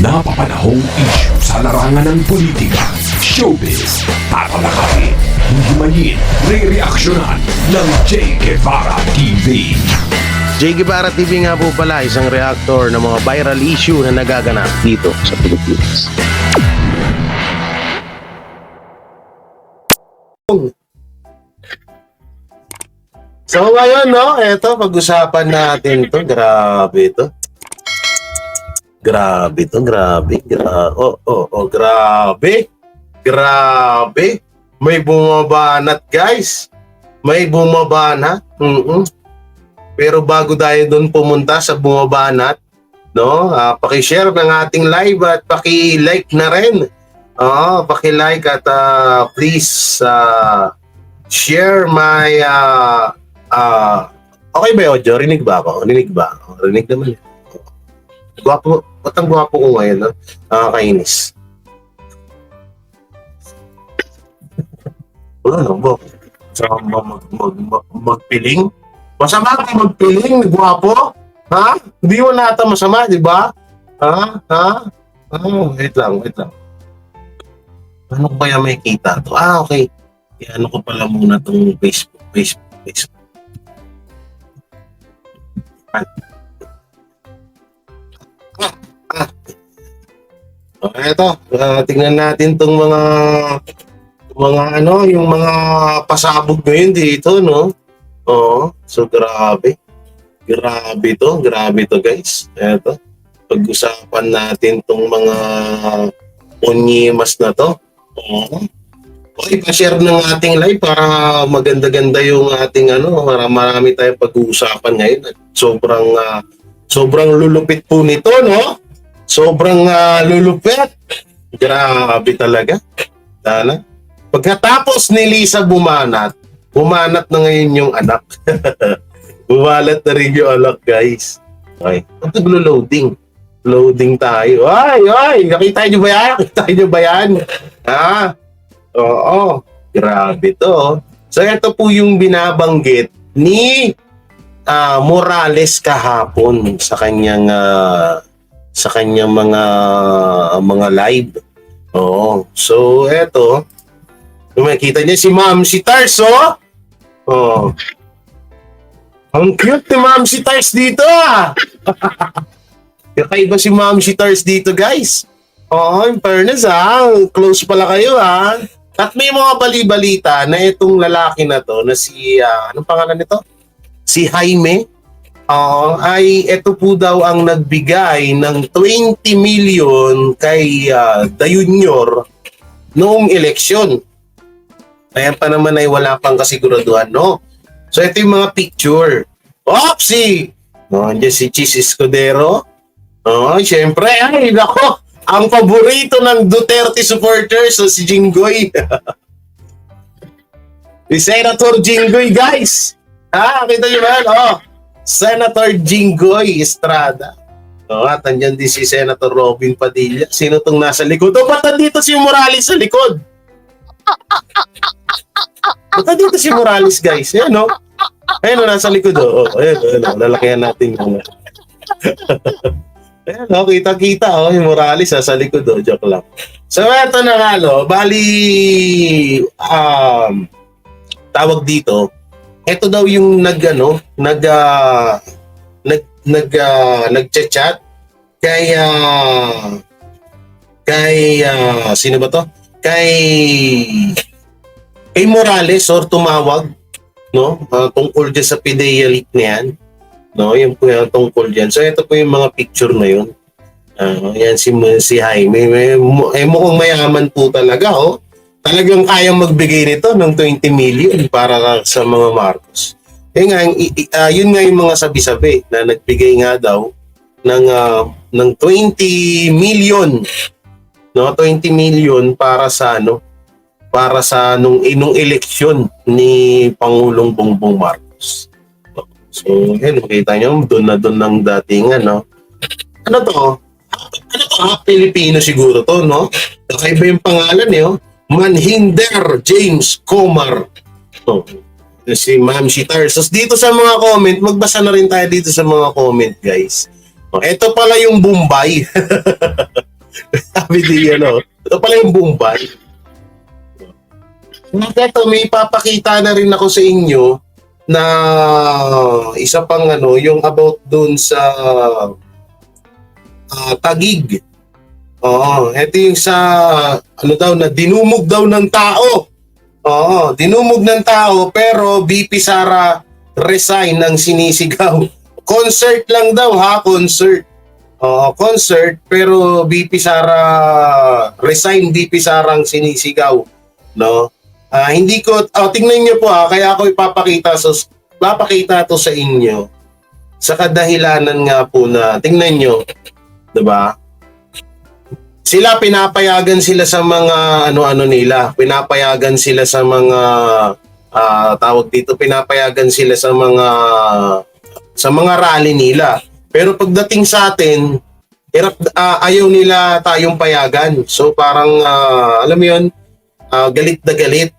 napapanahong issue sa larangan ng politika, showbiz, tatalakayin, hihimayin, re-reaksyonan ng Che Guevara TV. Che Guevara TV nga po pala, isang reactor ng mga viral issue na nagaganap dito sa Pilipinas. So ngayon, no, eto, pag-usapan natin to. Grabe to. Grabe. Grabe. May bumabanat, guys. May bumabanat. Pero bago tayo doon pumunta sa bumabanat, no, paki-share ng ating live at paki-like na rin. Paki-like at please share my okay ba yung audio? Rinig ba ako? Rinig naman. Gwapo, batang gwapo ko ngayon, no? Nakakainis. Wala lang ba? Sama magpiling? Masama ka magpiling, gwapo? Ha? Hindi mo nata masama, di ba? Ha? Wait lang. Ano ba yung may kita to? Okay. Ano ko pala muna itong Facebook. Eto, tingnan natin tong mga yung mga pasabog ngayon dito, no? So grabe to guys. Eto, pag-usapan natin tong mga onyimas na to. Okay, pa-share ng ating live para maganda-ganda yung ating para marami tayong pag-uusapan ngayon. At sobrang lulupit po nito, no? Sobrang lulupit. Grabe talaga. Pagkatapos ni Lisa bumanat na ngayon yung anak. Bumalat na rin yung anak, guys. Okay. Naglo-loading. Loading tayo. Ay! Nakita nyo ba yan? Ha? Oo. Grabe to. So, ito po yung binabanggit ni Morales kahapon sa kanyang mga live. Oo. So, eto. Makikita niya si Ma'am si Tars, oh. Oh. Ang cute ni Ma'am si Tars dito, Kakaiba si Ma'am si Tars dito, guys. Oo, in fairness, close pala kayo, At may mga bali-balita na itong lalaki na to, na si, anong pangalan nito? Si Jaime. Ay ito po daw ang nagbigay ng 20 million kay The Junior noong eleksyon. Ayan pa naman ay wala pang kasiguraduhan, no? So ito yung mga picture. Andiyan si Chis Escudero. Siyempre, nako, ang paborito ng Duterte supporters, si Jinggoy. Si Senator Jinggoy, guys. Kita nyo ba? Senator Jinggoy Estrada. At andyan din si Senator Robin Padilla. Sino tong nasa likod? Ba't nandito si Morales sa likod? Ba't nandito si Morales, guys? Ayan, Ayan, nasa likod, Ayan, lalakihan natin yung ayan, kita-kita, yung Morales, sa likod, joke lang. So, eto na nga, bali, tawag dito, eto daw yung nag-chat kay sino ba to? Kay Morales or tumawag, no? Tungkol dyan sa PDEA leak na yan, no? Yung po yung tungkol dyan. So ito po yung mga picture na yun. Yan si Jaime. Mukhang mayaman po talaga, Talagang kayang magbigay nito ng 20 million para sa mga Marcos. Yun nga yung mga sabi-sabi na nagbigay nga daw ng 20 million, no? 20 million para sa nung eleksyon ni Pangulong Bongbong Marcos. So, makita nyo, doon ng dating, Ano to? Pilipino siguro to, no? Kakaiba yung pangalan, Manhinder James Comar. Si Ma'am si Tars. So, dito sa mga comment, magbasa na rin tayo dito sa mga comment, guys. Ito pala yung Bombay. Sabi di, ito pala yung Bombay. Ito, may papakita na rin ako sa inyo na isa pang yung about dun sa Taguig. Oo, ito yung sa na dinumog daw ng tao. Oo, dinumog ng tao pero BP Sara resign ng sinisigaw. Concert lang daw ha, concert. Oo, concert pero BP Sara resign, BP Sarang sinisigaw, no? Hindi ko tingnan niyo po kaya ako ipapakita to sa inyo. Sa kadahilanan nga po na tingnan niyo, 'di ba? Sila pinapayagan sila sa mga nila, pinapayagan sila sa mga tawag dito, pinapayagan sila sa mga rally nila. Pero pagdating sa atin, ayaw nila tayong payagan. So parang alam mo 'yun, galit na galit.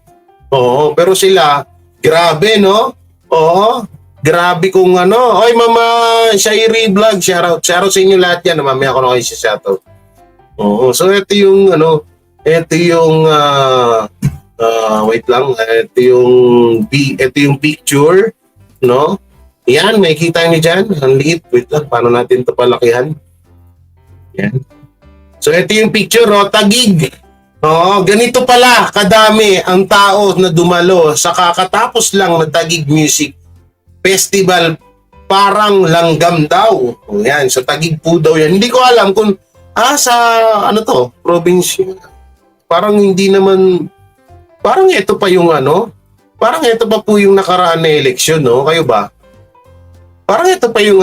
Oo, pero sila grabe, no? Oo. Grabe kung Oy, Mama Shairi Vlog, shoutout sa inyo lahat yan. Mamaya ako na kayo shoutout. Oo, so ito yung wait lang, ito yung picture, no? Yan, makikita niyo diyan, ang liit. Wait lang, paano natin 'to palakihan? Yan. So ito yung picture, Taguig. Ganito pala kadami ang tao na dumalo sa kakatapos lang na Taguig Music Festival, parang langgam daw. Yan, sa Taguig po daw yan. Hindi ko alam kung sa probinsya. Parang hindi naman, parang ito pa yung parang ito pa po yung nakaraan na eleksyon, no? Kayo ba? Parang ito pa yung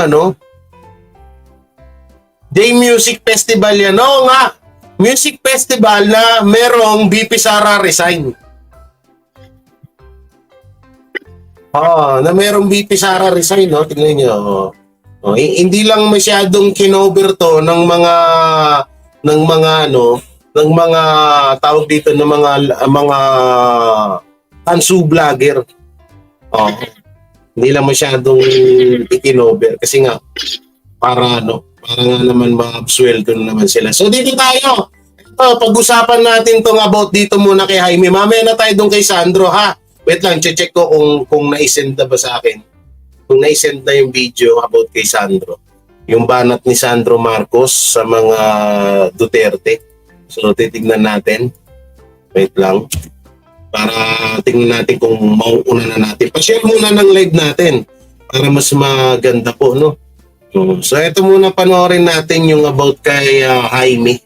Day Music Festival yan. Oo nga, music festival na merong BP Sara resign. Na merong BP Sara resign, no? Tingnan niyo. Hindi lang masyadong kinover to ng mga tawag dito ng mga tansu vlogger. Hindi lang masyadong ikinover kasi nga para nga naman ma-absuelto na naman sila. So dito tayo. Pag-usapan natin tong about dito muna kay Jaime. Mamaya na tayo doon kay Sandro, ha? Wait lang, check ko kung na-send na ba sa akin. Kung na-send na yung video about kay Sandro. Yung banat ni Sandro Marcos sa mga Duterte. So titignan natin. Wait lang. Para tingnan natin kung mauuna na natin. Pa-share muna ng live natin para mas maganda po, no? So ito muna panoorin natin yung about kay Jaime.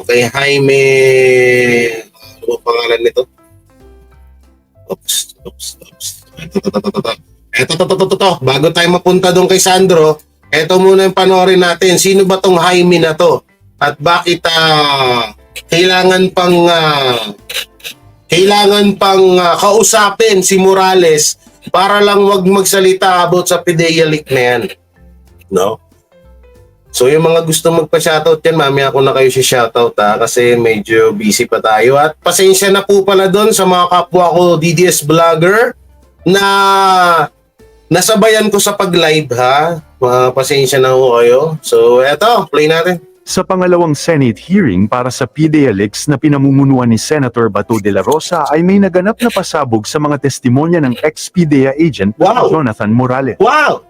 Kay Jaime, ano ba pangalan nito? Oops. Ito. Bago tayo mapunta doon kay Sandro, ito muna yung panoorin natin. Sino ba tong Jaime na to? At bakit kailangan pang kausapin si Morales para lang wag magsalita about sa PDEA leak na yan. No? So yung mga gusto magpa-shoutout yan, mamaya ako na kayo si shoutout kasi medyo busy pa tayo. At pasensya na po pala doon sa mga kapwa ko DDS vlogger na nasabayan ko sa pag-live, ha. Pasensya na po kayo. So eto, play natin. Sa pangalawang Senate hearing para sa PDEA leaks na pinamumunuan ni Senator Bato de la Rosa ay may naganap na pasabog sa mga testimonya ng ex-PDEA agent na Wow! Jonathan Morales. Wow!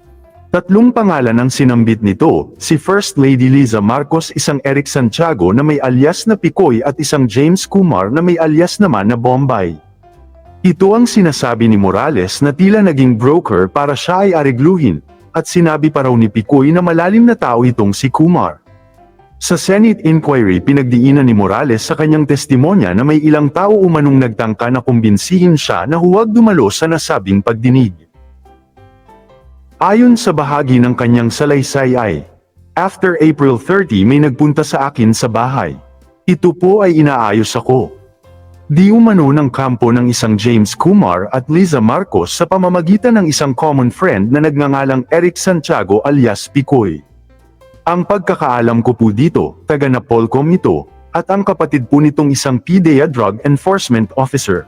Tatlong pangalan ang sinambit nito, si First Lady Liza Marcos, isang Eric Santiago na may alias na Picoy at isang James Kumar na may alias naman na Bombay. Ito ang sinasabi ni Morales na tila naging broker para siya ay aregluhin, at sinabi pa raw ni Picoy na malalim na tao itong si Kumar. Sa Senate inquiry pinagdiinan ni Morales sa kanyang testimonya na may ilang tao umanong nagtangka na kumbinsihin siya na huwag dumalo sa nasabing pagdinig. Ayon sa bahagi ng kanyang salaysay ay, after April 30 may nagpunta sa akin sa bahay. Ito po ay inaayos ako. Di umano ng kampo ng isang James Kumar at Liza Marcos sa pamamagitan ng isang common friend na nagngangalang Eric Santiago alias Picoy. Ang pagkakaalam ko po dito, taga Napolcom ito, at ang kapatid po nitong isang PDEA Drug Enforcement Officer.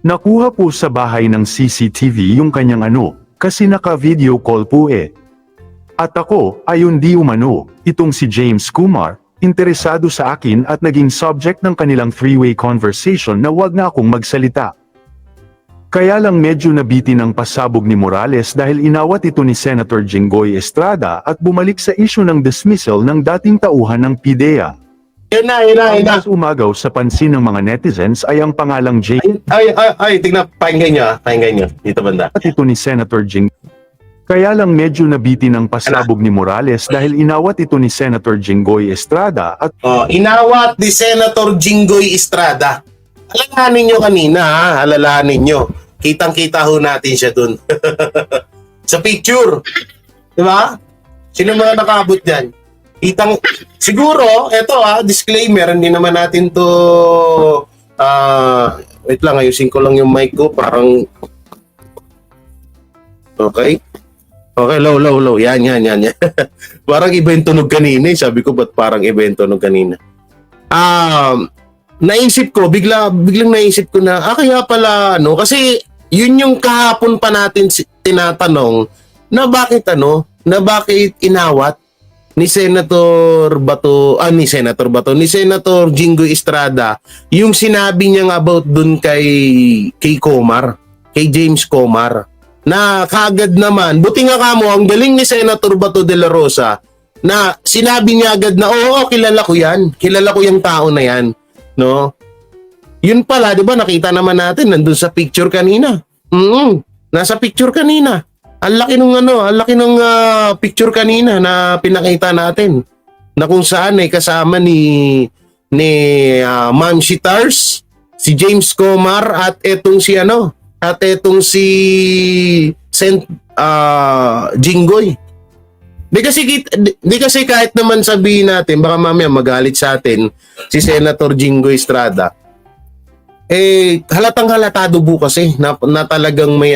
Nakuha po sa bahay ng CCTV yung kanyang kasi naka-video call po eh. At ako, ayon di umano, itong si James Kumar, interesado sa akin at naging subject ng kanilang three-way conversation na wag na akong magsalita. Kaya lang medyo nabitin ang pasabog ni Morales dahil inawat ito ni Senator Jinggoy Estrada at bumalik sa issue ng dismissal ng dating tauhan ng PIDEA. Yun na. Ang mas umagaw sa pansin ng mga netizens ay ang pangalang J Ay, tignan, pakinggan nyo. Dito banda. at ito ni Senator Jing. Kaya lang medyo nabitin ang pasabog ni Morales dahil inawat ito ni Senator Jinggoy Estrada at Inawat ni Senator Jinggoy Estrada. Alalahanin nyo kanina, ha? Alalahanin nyo. Kitang-kita ho natin siya dun. Sa picture. Di ba? Sino mga nakabot dyan? Siguro, eto disclaimer, hindi naman natin to, wait lang, ayusin ko lang yung mic ko, parang, okay, low. Yan. Parang iba yung tunog kanina. Sabi ko, ba't parang iba yung tunog kanina? Naisip ko, biglang naisip ko na, kaya pala, kasi yun yung kahapon pa natin tinatanong, na bakit inawat ni Senator Jinggoy Estrada, yung sinabi niya about dun kay James Comar, na kagad naman, buti nga kamo, ang galing ni Senator Bato de la Rosa, na sinabi niya agad na, oo, kilala ko yung tao na yan, no? Yun pala, di ba, nakita naman natin, nandun sa picture kanina. Nasa picture kanina. Ang laki ng picture kanina na pinakita natin, na kung saan ay kasama ni Ma'am Shitars, si James Comar, at etong si Jinggoy. Di kasi kahit naman sabihin natin, baka mamaya magalit sa atin si Senator Jinggoy Estrada. Halatang halatado po kasi na talagang may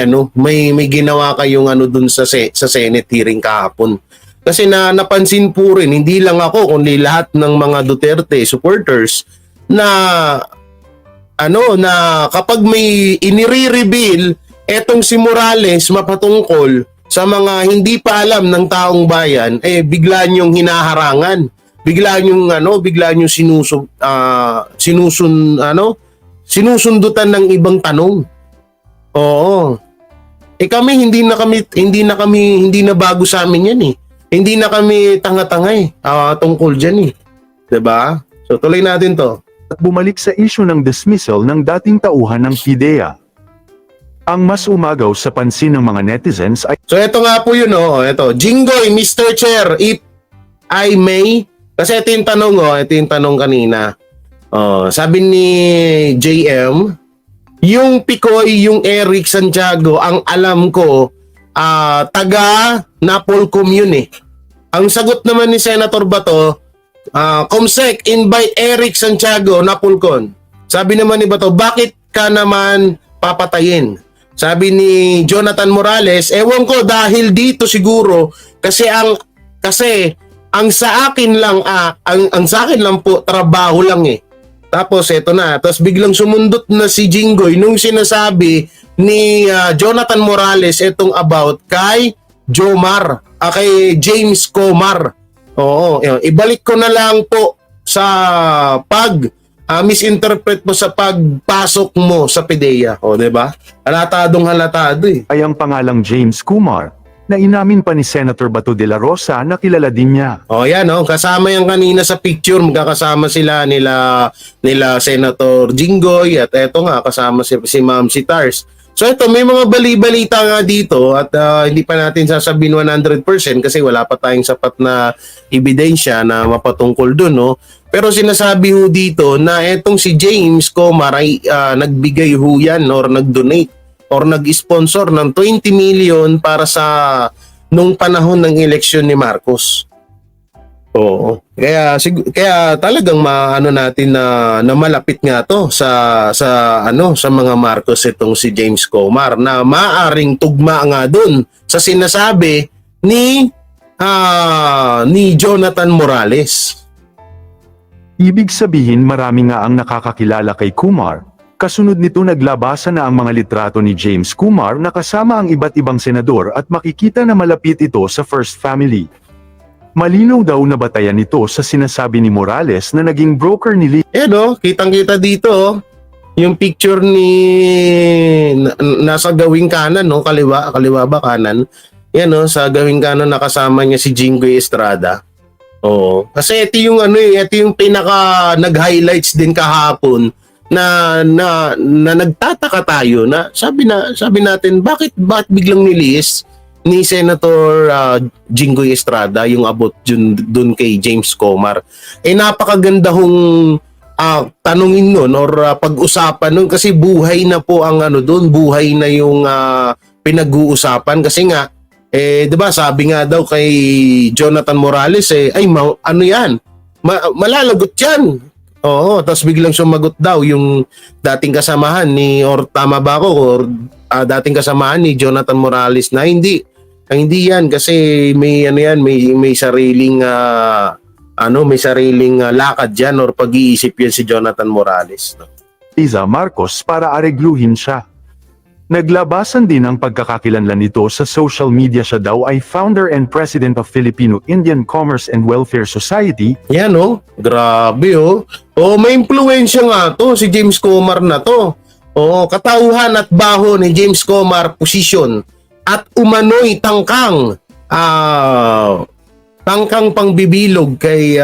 ginawa kayong dun sa Senate hearing kahapon. Kasi napansin po rin, hindi lang ako kundi lahat ng mga Duterte supporters na kapag may inire-reveal etong si Morales mapatungkol sa mga hindi pa alam ng taong bayan, bigla niyong hinaharangan. Bigla niyong sinusundutan ng ibang tanong. Oo. Kami hindi na bago sa amin yan eh. Hindi na kami tanga-tanga tungkol diyan eh. 'Di ba? So tuloy natin 'to. at bumalik sa issue ng dismissal ng dating tauhan ng PIDEA. Ang mas umagaw sa pansin ng mga netizens ay So ito nga po yun ito. Jinggoy, Mr. Chair, if I may, kasi ito yung tanong kanina. Sabi ni JM, yung Picoy, yung Eric Santiago, ang alam ko, taga Napolcom yun eh. Ang sagot naman ni Senator Bato, Comsec, invite Eric Santiago, Napolcom. Sabi naman ni Bato, bakit ka naman papatayin? Sabi ni Jonathan Morales, ewan ko dahil dito siguro kasi ang sa akin lang ang sa akin lang po trabaho lang eh. Tapos eto na, tapos biglang sumundot na si Jinggoy nung sinasabi ni Jonathan Morales etong about kay Jomar, kay James Comar. Oo, ibalik ko na lang po sa misinterpret mo sa pagpasok mo sa PIDEA. O, diba? Halatado eh. ay ang pangalang James Kumar, na inamin pa ni Senator Bato de la Rosa na kilala din niya. O, yan kasama yung kanina sa picture, magkakasama sila nila Senator Jinggoy at eto nga, kasama si Ma'am Shitars. So ito, may mga bali-balita nga dito at hindi pa natin sasabihin 100% kasi wala pa tayong sapat na ebidensya na mapatungkol dun, no? Pero sinasabi ho dito na etong si James Comar ay nagbigay ho yan or nag-donate or nag-sponsor ng 20 million para sa nung panahon ng eleksyon ni Marcos. Oo. Kaya talagang natin na malapit nga to sa mga Marcos itong si James Comar na maaring tugma nga doon sa sinasabi ni Jonathan Morales. Ibig sabihin marami nga ang nakakakilala kay Kumar. Kasunod nito naglabasan na ang mga litrato ni James Kumar na kasama ang iba't ibang senador at makikita na malapit ito sa First Family. Malinaw daw na batayan nito sa sinasabi ni Morales na naging broker ni Lee. Kitang-kita dito, oh. Yung picture ni nasa gawing kanan, no? Kaliwa ba kanan? Yan, no? Sa gawing kanan nakasama niya si Jinggoy Estrada. Oo. Kasi ito yung ito yung pinaka nag-highlights din kahapon na nagtataka tayo na sabi natin bakit biglang niliis ni Senator Jinggoy Estrada yung abot dun kay James Comar. Napakaganda hong tanungin nun or pag-usapan nun kasi buhay na po ang doon, buhay na yung pinag-uusapan kasi nga 'di ba sabi nga daw kay Jonathan Morales ano yan? Malalagot yan. Oo, tapos biglang sumagot daw yung dating kasamahan or tama ba ako or dating kasamahan ni Jonathan Morales na hindi yan kasi may may sariling may sariling lakad yan or pag-iisip yan si Jonathan Morales. No? Liza Marcos para aregluhin siya. Naglabasan din ang pagkakakilanlan nito sa social media. Siya daw ay founder and president of Filipino-Indian Commerce and Welfare Society. Yan grabe may impluwensya nga to si James Comar na to. Katauhan at baho ni James Comar position at umano'y tangkang pangbibilog kay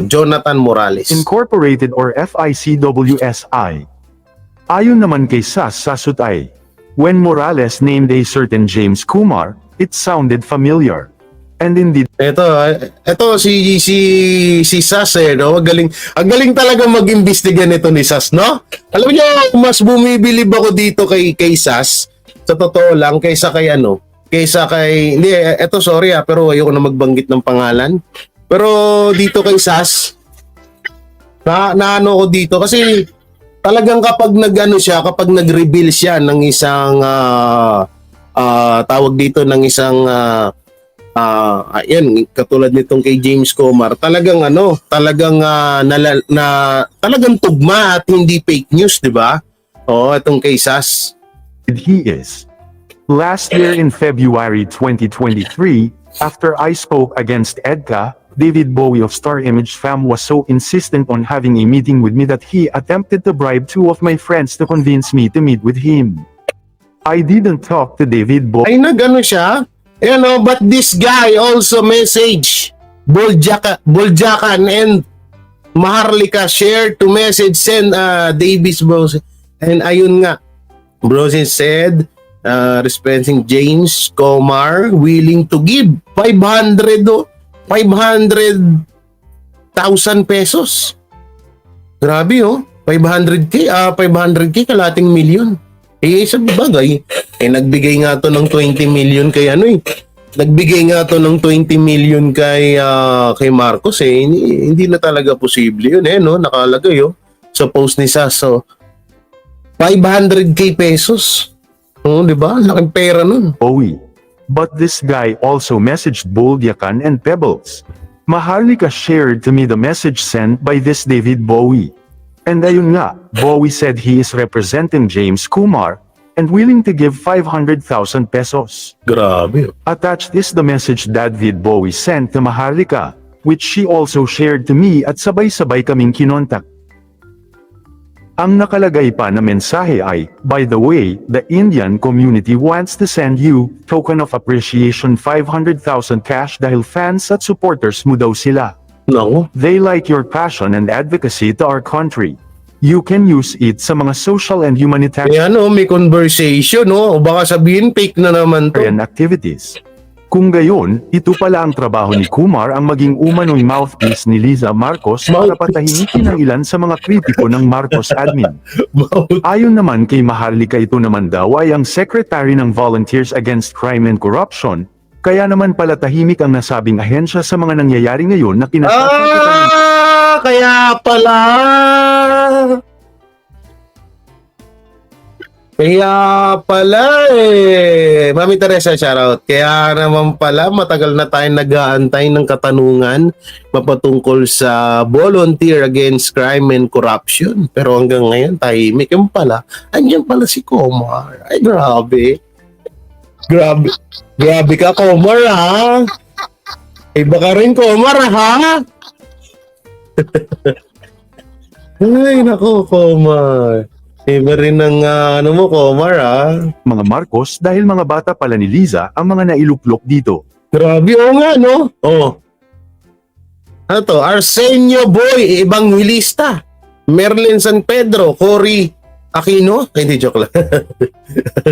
Jonathan Morales. Incorporated or FICWSI. Ayon naman kay Sasutay, when Morales named a certain James Kumar, it sounded familiar. And indeed, ito si Sas no? Ang galing talaga mag-imbestiga nito ni Sas, no? Alam niyo, mas bumibilib ako dito kay Sas sa totoo lang kaysa kay hindi, sorry pero ayoko na magbanggit ng pangalan. Pero dito kay Sas, naano ko dito kasi talagang kapag kapag nag-reveal siya ng isang tawag dito ng isang katulad nitong kay James Comar, talagang talagang tugma at hindi fake news, 'di ba? Itong kay Sas. he is. Last year in February 2023, after I spoke against EDCA, David Bowie of Star Image Fam was so insistent on having a meeting with me that he attempted to bribe 2 of my friends to convince me to meet with him. I didn't talk to David Bowie. Ay nagano siya? But this guy also message Boljakan and Maharlika shared to message send Davis Bros. And ayun nga, Brosin said, respecting James Comar willing to give 500,000 pesos. Grabe 500k kalating milyon. Sa bagay, nagbigay nga to ng 20 million kay Nagbigay nga to ng 20 million kay Marcos hindi na talaga posible yun nakalagay sa post ni Sas. So 500k pesos. Di ba? Laking pera nun. Bowie. But this guy also messaged Boljakan and Pebbles. Maharlika shared to me the message sent by this David Bowie. And ayun nga, Bowie said he is representing James Kumar and willing to give 500,000 pesos. Grabe. Attached is the message David Bowie sent to Maharlika, which she also shared to me at sabay-sabay kaming kinontak. Ang nakalagay pa na mensahe ay, by the way, the Indian community wants to send you, token of appreciation 500,000 cash dahil fans at supporters mo daw sila. No. They like your passion and advocacy to our country. You can use it sa mga social and humanitarian may conversation, o baka sabihin fake na naman to. activities. Kung gayon, ito pala ang trabaho ni Kumar ang maging umano'y mouthpiece ni Liza Marcos para patahimikin ang ilan sa mga kritiko ng Marcos admin. Ayon naman kay Maharlika, ito naman daw ay ang secretary ng Volunteers Against Crime and Corruption, kaya naman pala tahimik ang nasabing ahensya sa mga nangyayari ngayon na kinasasakitan. Kaya pala! Mami Teresa, shoutout. Kaya naman pala, matagal na tayong nag-aantay ng katanungan mapatungkol sa Volunteer Against Crime and Corruption. Pero hanggang ngayon, tahimik yung pala. Andiyan pala si Comar. Ay, grabe. Grabe ka, Comar, ha? Iba ka rin, Komar, ha? Ay, nako, Komar. Iba rin ang ano mo, Komar, ha? Mga Marcos dahil mga bata pala ni Liza ang mga nailuklok dito. Grabe, oo nga, no? Oh. Ano to? Arsenio Boy, Evangelista. Merlin San Pedro, Cory Aquino. Ay, hindi, joke lang.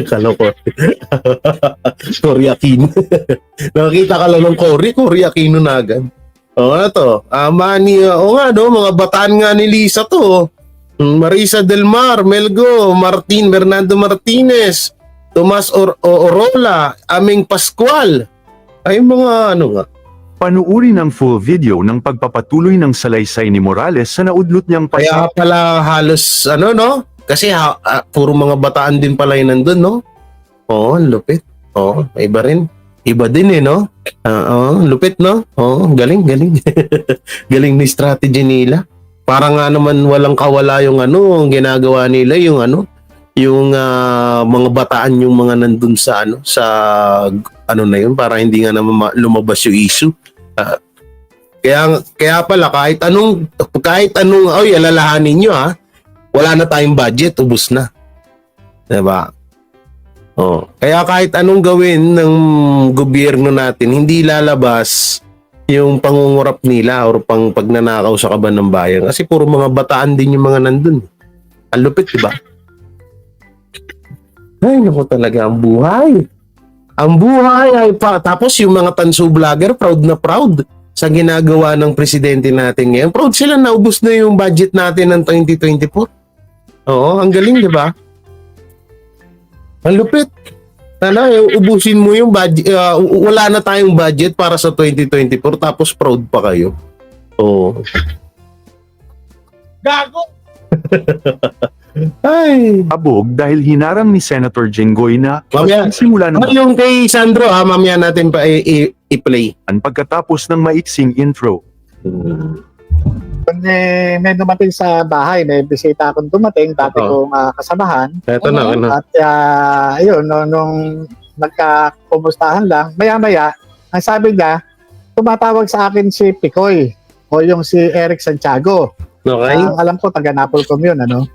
Kala ko. Cory Aquino. Nakakita ka lang ng Cory Aquino na agad. O, ano to? Nga, no? Mga bataan nga ni Lisa to. Marisa Del Mar, Melgo, Bernardo Martinez, Tomas Orola, Aming Pascual. Ay, mga ano nga. Panuuri ng full video ng pagpapatuloy ng salaysay ni Morales sa naudlot niyang Kaya pala halos, ano, no? Kasi puro mga bataan din pala yun nandun, no? Oo, lupit. Oo, iba rin. Iba din eh, no? Oo, lupit, no? Oo, galing. Galing ni strategy nila. Parang nga naman walang kawala yung ano, ang ginagawa nila, yung ano, yung mga bataan yung mga nandun sa ano, sa ano na yun, para hindi nga naman lumabas yung issue. Kaya pala kahit anong oy, alalahanin nyo, ha, wala na tayong budget, ubos na. Diba? Oh, kaya kahit anong gawin ng gobyerno natin, hindi lalabas yung pangungurap nila or pang pagnanakaw sa kaban ng bayan kasi puro mga bataan din yung mga nandun. Ang lupit, diba? Ay, naku talaga ang buhay. Ang buhay ay tapos yung mga tanso vlogger proud na proud sa ginagawa ng presidente natin ngayon. Proud sila na ubos na yung budget natin ng 2024. Oo, ang galing, di ba? Ang lupit. Sana ubusin mo yung budget. Wala na tayong budget para sa 2024 tapos proud pa kayo. Oo. Gago! Ay. abog dahil hinarang ni Senator Jenggoy na Mamaya. simula ng Ano yung kay Sandro, mamaya natin pa i-play. pagkatapos ng maiksing intro. May dumating sa bahay, may bisita akong dumating, dati Oo. kong kasamahan. Ito na, ano. At ayun, nung nagkakumustahan lang, maya-maya, ang sabi niya, tumatawag sa akin si Picoy o yung si Eric Santiago. Okay? Ang alam ko, taga Napolcom yun, ano?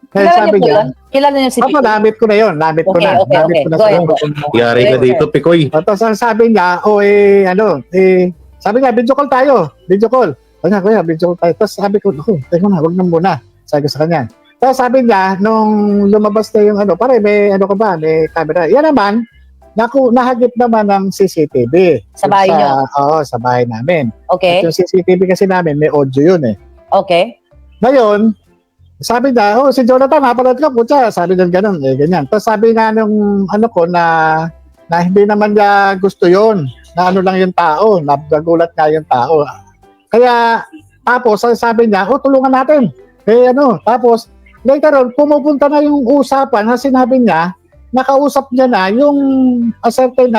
Kaya Kilala sabi niyo po niya, yun? Kilala niyo si Pico? namit ko na yun, namit ko na. Okay. Namit ko na Go sa ahead. Napolcom. Yari ka Okay. dito, Pikoy. Tapos ang sabi niya, sabi niya, video call tayo, video call. Sabi niya, kuya, video call tayo. Tapos sabi ko, teka na, wag na muna. Sabi ko sa kanya. Tapos sabi niya, nung lumabas na yung pare, may ka ba, may camera. Yan naman, nahagip naman ng CCTV. Sa bahay niyo? Oo, sa bahay namin. Okay. At yung CCTV kasi namin, may audio yun eh. Okay. Ngayon, sabi niya, si Jonathan, napanood ka, putya. Sabi niya ganun, ganyan. Tapos sabi nga nung ko na hindi naman niya gusto yon, na ano lang yung tao, nagulat nga yung tao. Kaya, tapos sabi niya, tulungan natin. Tapos, later on, pumupunta na yung usapan na sinabi niya, nakausap niya na yung certain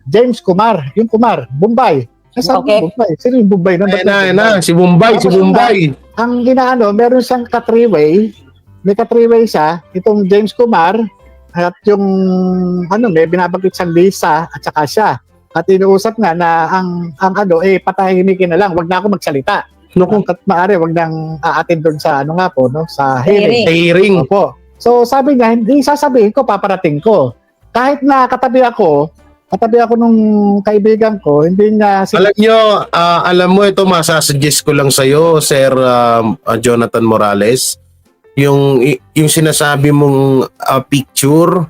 James Kumar, yung Kumar, Bombay. Okay. Bombay. Sino yung Bombay? Si Bombay, si Bombay. Ang meron siyang ka-three-way. May ka-three-way siya, itong James Kumar, at yung, may binabanggit siyang Lisa, at saka siya. At inuusap nga na patahimikin na lang, wag na ako magsalita. At maaari, wag nang aatin doon sa, sa hearing. Hearing. Opo. So sabi niya, hindi sasabihin ko, paparating ko. Kahit na katabi ako nung kaibigan ko, hindi niya... Alam nyo, alam mo ito, masasuggest ko lang sa'yo, Sir Jonathan Morales, yung sinasabi mong picture,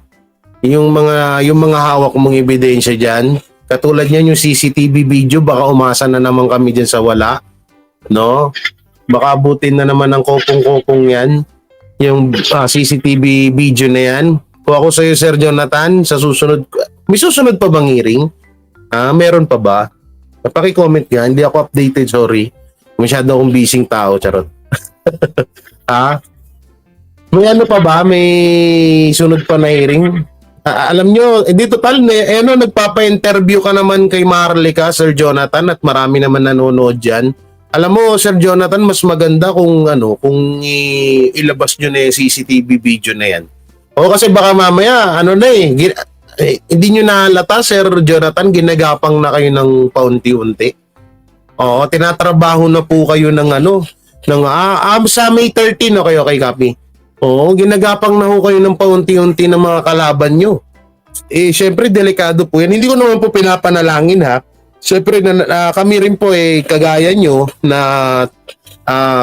yung mga hawak mong ebidensya dyan, katulad niyan yung CCTV video, baka umasa na naman kami dyan sa wala, no? Baka abutin na naman ng kopong-kopong yan, yung CCTV video na yan. Kung ako sa'yo, Sir Jonathan, sa susunod, may susunod pa bang hearing? Meron pa ba? Paki-comment nga, hindi ako updated, sorry. Masyado akong busy tao, charot. May pa ba? May sunod pa na hearing? Alam nyo, di total, nagpapa-interview ka naman kay Marlica, Sir Jonathan, at marami naman nanonood dyan. Alam mo, Sir Jonathan, mas maganda kung ilabas nyo na yung CCTV video na yan. O kasi baka mamaya, hindi nyo nahalata, Sir Jonathan, ginagapang na kayo ng paunti-unti. Oo, tinatrabaho na po kayo ng sa May 13, okay, copy. Oo, ginagapang na ho kayo ng paunti-unti ng mga kalaban nyo. Syempre, delikado po yan. Hindi ko naman po pinapanalangin, ha. Syempre, kami rin po, kagaya nyo, na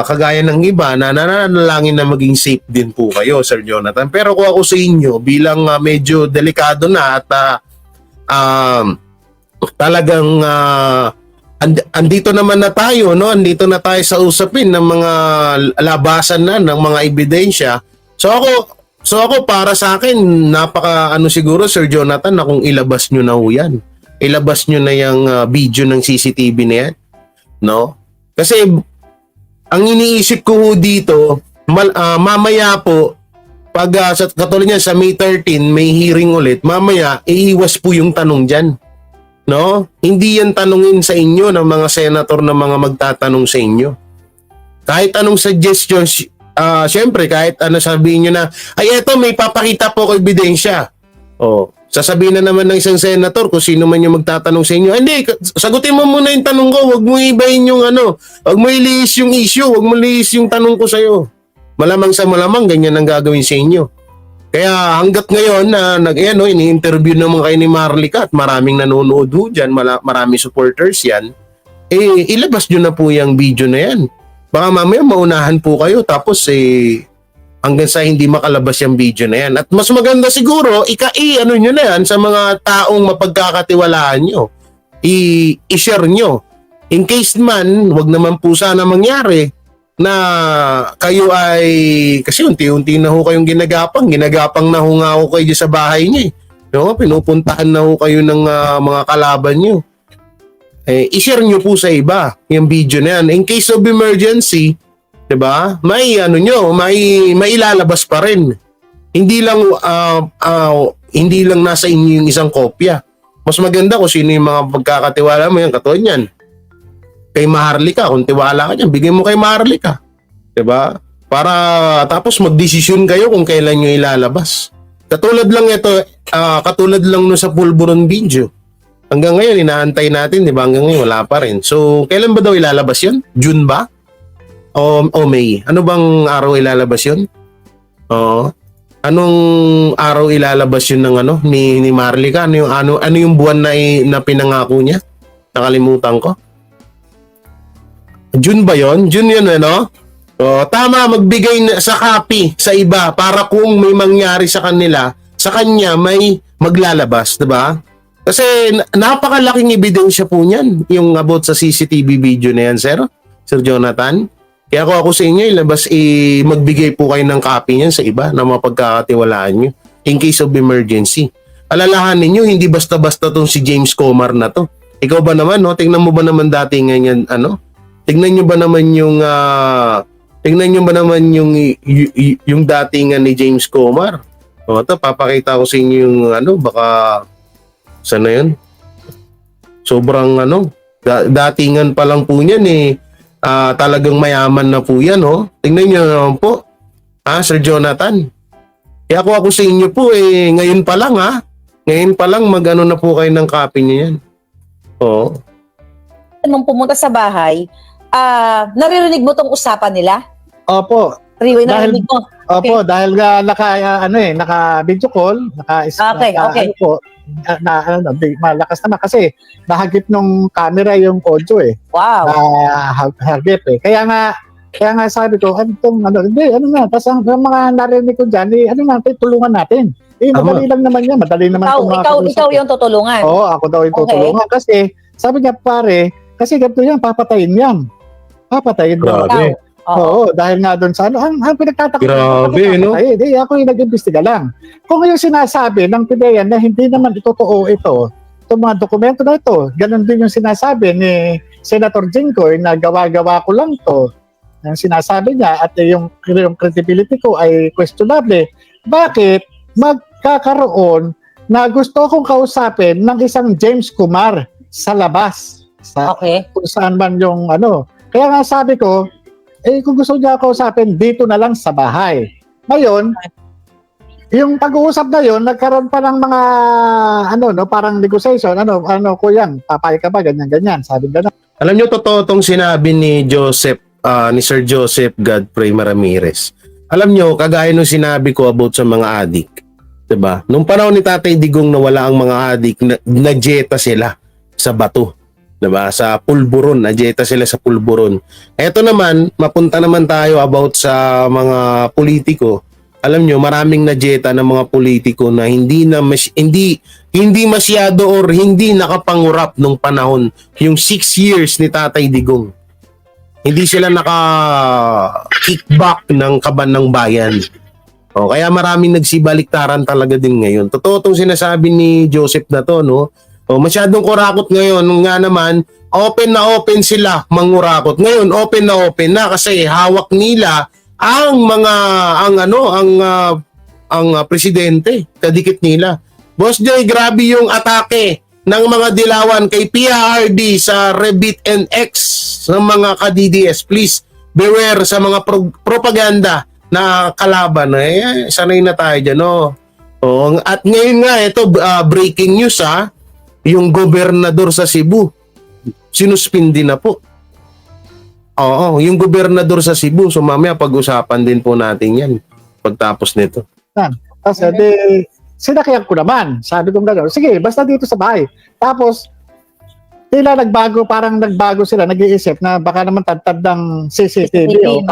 kagaya ng iba, na nananalangin na maging safe din po kayo, Sir Jonathan. Pero kung ako sa inyo, bilang medyo delikado na at talagang andito naman na tayo, no? Andito na tayo sa usapin ng mga labasan na ng mga ebidensya. So ako para sa akin napaka siguro, Sir Jonathan, na kung ilabas nyo na ho yan. Ilabas nyo na yung video ng CCTV na yan, no? Kasi ang iniisip ko ho dito, mamaya po pag katulad niya sa May 13 may hearing ulit, mamaya iiwas po yung tanong diyan. No? Hindi yan tanungin sa inyo ng mga senator na mga magtatanong sa inyo. Kahit anong suggestions, syempre kahit sabihin nyo na, ay eto may papakita po ko ebidensya. Sasabihin na naman ng isang senator kung sino man yung magtatanong sa inyo. Hindi, sagutin mo muna yung tanong ko, wag mo ibahin yung wag mo ilihis yung issue, wag mo ilihis yung tanong ko sa'yo. Malamang sa malamang, ganyan ang gagawin sa inyo. Kaya hanggat ngayon na ini-interview naman kayo ni Marlica at maraming nanonood ho dyan, maraming supporters yan, ilabas nyo na po yung video na yan. Baka mamaya maunahan po kayo tapos hanggang sa hindi makalabas yung video na yan. At mas maganda siguro, nyo na yan sa mga taong mapagkakatiwalaan nyo. I-share nyo. In case man, wag naman po sana mangyari na kayo ay, kasi unti-unti na ho kayong ginagapang na ho nga ho kayo sa bahay niyo. No? Pinupuntahan na ho kayo ng mga kalaban nyo. I-share nyo po sa iba yung video na yan. In case of emergency, 'di ba? May may ilalabas pa rin. Hindi lang nasa inyo yung isang kopya. Mas maganda kung sino yung mga pagkakatiwala mo yan, katulad niyan. Kay Maharlika, kung tiwala ka diyan, bigay mo kay Maharlika. 'Di ba? Para tapos magdesisyon kayo kung kailan niyo ilalabas. Katulad lang no sa Pulburon video. Hanggang ngayon inaantay natin, 'di ba? Hanggang ngayon wala pa rin. So, kailan ba daw ilalabas 'yon? June ba? O May. Ano bang araw ilalabas 'yon? Anong araw ilalabas 'yun ng ni Maharlika? Ano yung buwan na pinangako niya? Nakalimutan ko. June ba 'yon? June 'yun tama, magbigay sa copy sa iba para kung may mangyari sa kanya may maglalabas, 'di ba? Kasi napakalaking ebidensya po niyan yung about sa CCTV video na yan, Sir Jonathan. Kaya ako sa inyo, magbigay po kayo ng copy niyan sa iba na mapagkakatiwalaan nyo in case of emergency. Alalahanin nyo, hindi basta-basta tong si James Comar na to. Ikaw ba naman, tingnan mo ba naman dati ngayon, tingnan nyo ba naman yung datingan ni James Comar? Papakita ko sa inyo yung baka sana yun. Sobrang datingan pa lang po niyan talagang mayaman na po yan, Tingnan niyo naman po, Sir Jonathan. Kaya ako sa inyo po, ngayon pa lang, Ngayon pa lang, na po kayo ng copy niya yan. Nung pumunta sa bahay, naririnig mo tong usapan nila? Opo. Narinig mo? Opo, dahil nga naka-video call, Okay. Malakas naman kasi nahagip nung camera yung audio Wow. Hagip Kaya nga sabi ko, tapos ang mga narinig ko dyan, tulungan natin. Madali lang naman yan, madali naman. Ikaw yung tutulungan? Oo, ako daw yung tutulungan. Kasi, sabi niya kasi ganito yan, papatayin yan. Papatayin yan. Oo, dahil nga doon sa ang pinagtatakot. Grabe, no? Hindi, ako yung nag-imbestiga lang. Kung yung sinasabi ng PIDEA na hindi naman totoo itong mga dokumento na ito, ganun din yung sinasabi ni Senator Jinggoy na gawa-gawa ko lang to. Ang sinasabi niya at yung credibility ko ay questionable. Bakit magkakaroon na gusto kong kausapin ng isang James Kumar sa labas? Kung saan man yung Kaya nga sabi ko, kung gusto niya kausapin, dito na lang sa bahay. Ngayon, yung pag-uusap na yun, nagkaroon pa ng mga, parang negotiation, kuyang, papay ka ba, ganyan-ganyan, sabi gano'n. Alam nyo, totoo tong sinabi ni ni Sir Joseph Godfrey Ramirez. Alam nyo, kagaya nung sinabi ko about sa mga adik, 'di ba? Nung panahon ni Tatay Digong na wala ang mga adik, nagjeta sila sa bato, 'di ba? Sa pulburon, nagjeta sila sa pulburon. Eto naman, mapunta naman tayo about sa mga politiko. Alam nyo, maraming nagjeta ng mga politiko na hindi masyado or hindi nakapangurap nung panahon, yung 6 years ni Tatay Digong. Hindi sila naka-kickback ng kaban ng bayan. O, kaya maraming nagsibaliktaran talaga din ngayon. Totoo itong sinasabi ni Joseph na to, no? O, masyadong kurakot ngayon. Nga naman, open na open sila mangurakot. Ngayon, open na open na kasi hawak nila ang presidente. Kadikit nila. Boss Jay, grabe yung atake ng mga dilawan kay PRD sa Rebit and X sa mga ka-DDS. Please beware sa mga propaganda na kalaban. Sanay na tayo dyan. No? At ngayon nga, ito breaking news yung gobernador sa Cebu sinuspindi na po. Oo, yung gobernador sa Cebu. So mamaya pag-usapan din po natin yan pagtapos nito. Kasi sinakyan ko naman. Sabi ko gano'n, sige, basta dito sa bahay. Tapos, parang nagbago sila, nag-iisip na baka naman tad ng CCTV o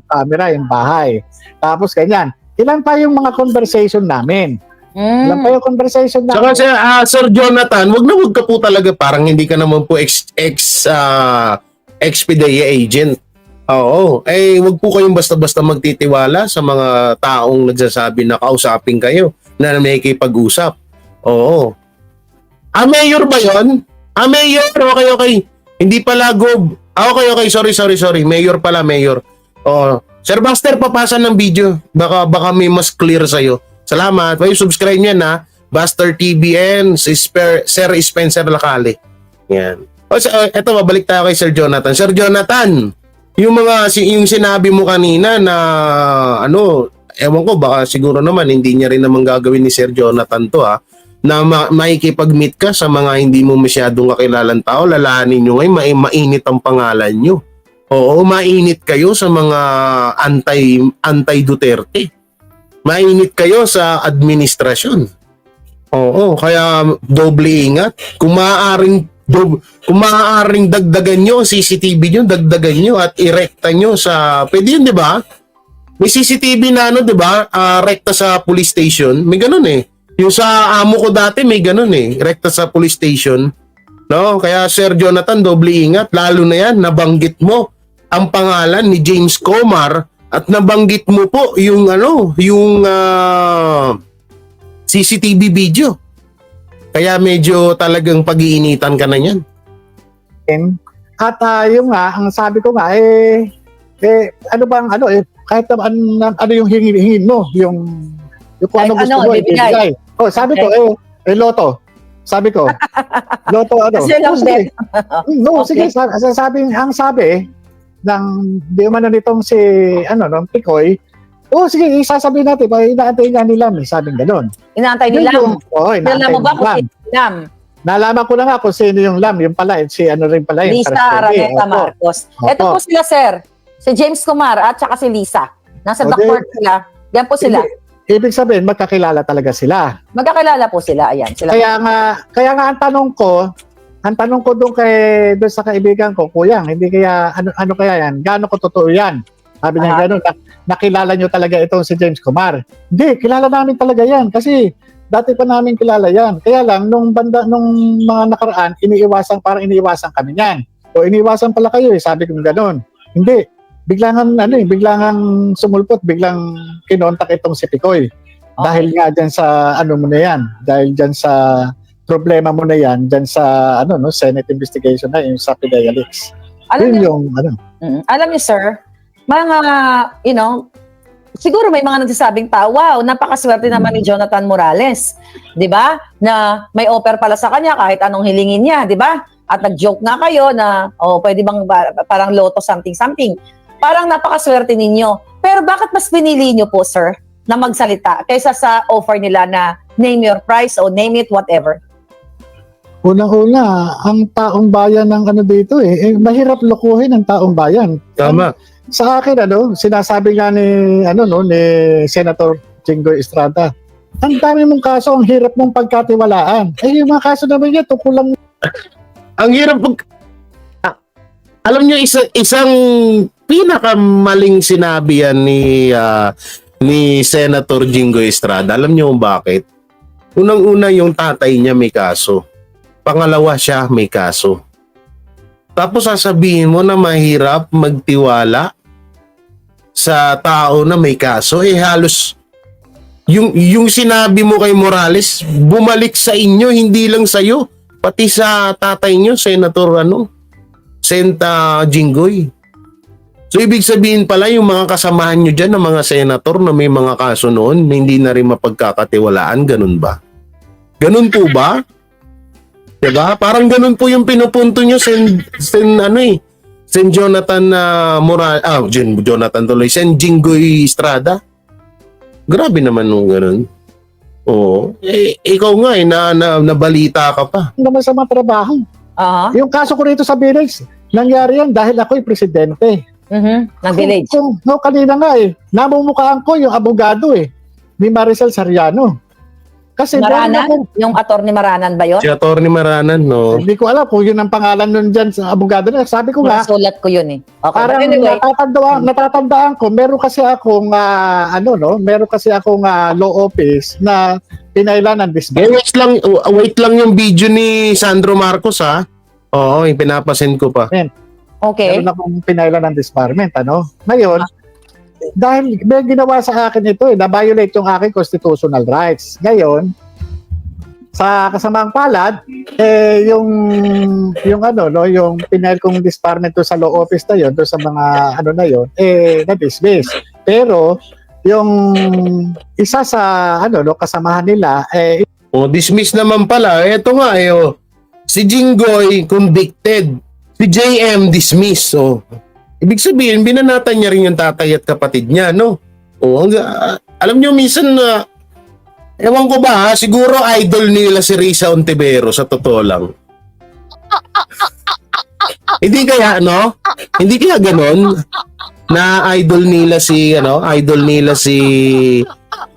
camera yung bahay. Tapos ganyan. Ilan pa yung mga conversation namin? Ilan pa yung conversation namin? Saka Sir Jonathan, wag ka po talaga, parang hindi ka naman po ex-PDEA agent. Oo. Wag po kayong basta-basta magtitiwala sa mga taong nagsasabi na kausapin kayo na may kipag-usap. Oo. Mayor ba yun? Mayor. Okay. Hindi pala Gob. Okay. Sorry. Mayor pala, mayor. Oo. Sir Buster, papasa ng video. Baka may mas clear sa'yo. Salamat. May subscribe niyan na Buster TVN, si Sir Spencer Lacale. Yan. Eto, mabalik tayo kay Sir Jonathan. Sir Jonathan, yung sinabi mo kanina na ewan ko, baka siguro naman hindi niya rin naman gagawin ni Sir Jonathan to na makikipag-meet ka sa mga hindi mo masyadong kakilalang tao, lalahanin nyo ngayon, mainit ang pangalan nyo. Oo, mainit kayo sa mga anti-Duterte. Mainit kayo sa administrasyon. Oo, kaya doble ingat. Kung maaaring dagdagan nyo, CCTV nyo, dagdagan nyo at irekta nyo sa, pwede yun, di ba? May CCTV na di ba? Rekta sa police station. May ganun Yung sa amo ko dati, may ganun rekta sa police station. No? Kaya Sir Jonathan, doble ingat. Lalo na yan, nabanggit mo ang pangalan ni James Comar at nabanggit mo po yung CCTV video. Kaya medyo talagang pag-iinitan ka na yan. At yung ang sabi ko nga, kahit ano yung hingin mo, yung kung ano gusto mo, ibigay. Sabi ko, loto. Sabi ko, loto sige. Ang sabi ng di man nitong si ng Picoy, sige, isasabihin natin, inaantay nga nila, sabi gano'n. Inaantay nila? Nalaman mo ba kung sino yung lam? Nalaman ko na nga kung sino yung lam, yung pala, rin pala. Lisa Araneta Marcos. Ito po sila, sir. Si James Comar at saka si Lisa. Nasa backcourt sila. Yan po sila. Ibig sabihin, magkakilala talaga sila. Magkakilala po sila. Ayan. Sila kaya nga ang tanong ko doon sa kaibigan ko, Kuyang, hindi kaya, ano kaya yan? Gaano ko totoo yan? Sabi niya gano'n, nakilala nyo talaga itong si James Comar. Hindi, kilala namin talaga yan kasi dati pa namin kilala yan. Kaya lang, nung mga nakaraan, iniiwasan kami niyan. O iniiwasan pala kayo, sabi ko gano'n. Hindi, biglang sumulpot, biglang kinontak itong si Picoy. Okay. Dahil nga dyan sa mo na yan, dahil dyan sa problema mo na yan, dyan sa Senate investigation na yung sa PDEA leaks. Alam niyo, sir, mga, siguro may mga nagsasabing pa, wow, napakaswerte naman ni Jonathan Morales. 'Di ba? Na may offer pala sa kanya kahit anong hilingin niya, 'di ba? At nag-joke nga kayo na, pwede bang parang loto something. Parang napakaswerte ninyo. Pero bakit mas pinili niyo po, sir, na magsalita kaysa sa offer nila na name your price o name it whatever? Unang-una, ang taong bayan ng ano dito mahirap lokohin ang taong bayan. Tama. Sa akin sinasabi nga ni ni Senator Jinggoy Estrada, ang dami mong kaso, ang hirap mong pagkatiwalaan. Yung mga kaso naman niya tungkol lang. Ang hirap alam niyo isang pinakamaling sinabi yan ni Senator Jinggoy Estrada. Alam niyo kung bakit? Unang-una yung tatay niya may kaso. Pangalawa siya may kaso. Tapos sasabihin mo na mahirap magtiwala sa tao na may kaso, halos yung sinabi mo kay Morales bumalik sa inyo, hindi lang sa iyo, pati sa tatay niyo, Senator Senta Jinggoy. So ibig sabihin pala yung mga kasamahan niyo diyan ng mga senator na may mga kaso noon na hindi na rin mapagkakatiwalaan, ganun ba? Ganun po ba? Diba? Parang ganun po yung pinupunto niyo Sen Jonathan Jonathan tuloy, Sen Jinggoy Estrada. Grabe naman nung ganun. Oo. Ikaw nga nabalita ka pa. Naman sa mga trabaho. Aha. Yung kaso ko rito sa village, nangyari yan dahil ako'y presidente. Ng village. Kanina nga namumukhaan ko yung abogado ni Maricel Sariano. Kasi Maranan? Yung attorney Maranan ba yun? Si Atty. Maranan, no? Hindi ko alam kung yun ang pangalan nun dyan sa abogado na. Sabi ko nga, Nasulat ko yun Okay. parang But anyway, natatandaan ko, meron kasi akong law office na pinailan ng disband. Wait lang yung video ni Sandro Marcos, ha? Oo, yung pinapasend ko pa. okay. Meron akong pinailan ng disbarment, Ngayon, dahil may ginawa sa akin ito, na-violate yung aking constitutional rights. Ngayon, sa kasamang palad, yung pinail kong disbarment to sa law office na yun, to sa mga na yun, na-dismiss. Pero, yung isa sa, kasamahan nila, Dismiss naman pala. Ito nga, si Jinggoy convicted. Si JM dismiss. Ibig sabihin, binanatan niya rin yung tatay at kapatid niya, no? Alam niyo, minsan ewan ko ba, siguro idol nila si Risa Ontiveros, sa totoo lang. Hindi kaya, no? Hindi kaya ganon na idol nila si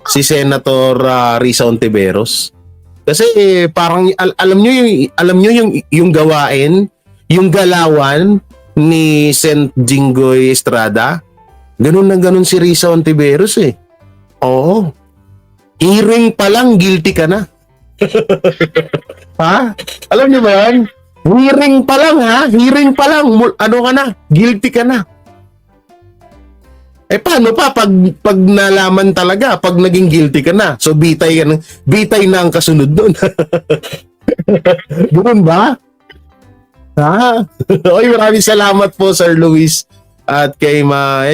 Senator Risa Ontiveros. Kasi parang alam niyo yung gawain, yung galawan ni Sen Jinggoy Estrada. Ganun na ganun si Risa Ontiveros Oo. Hearing pa lang, guilty ka na. Ha? Alam niyo ba yan? Hearing pa lang, ha? Hearing pa lang, ano ka na? Guilty ka na. Paano pa pag nalaman talaga, pag naging guilty ka na? So bitay na ang kasunod doon. Ganun ba? Ha? Oy, maraming salamat po, Sir Luis. At kay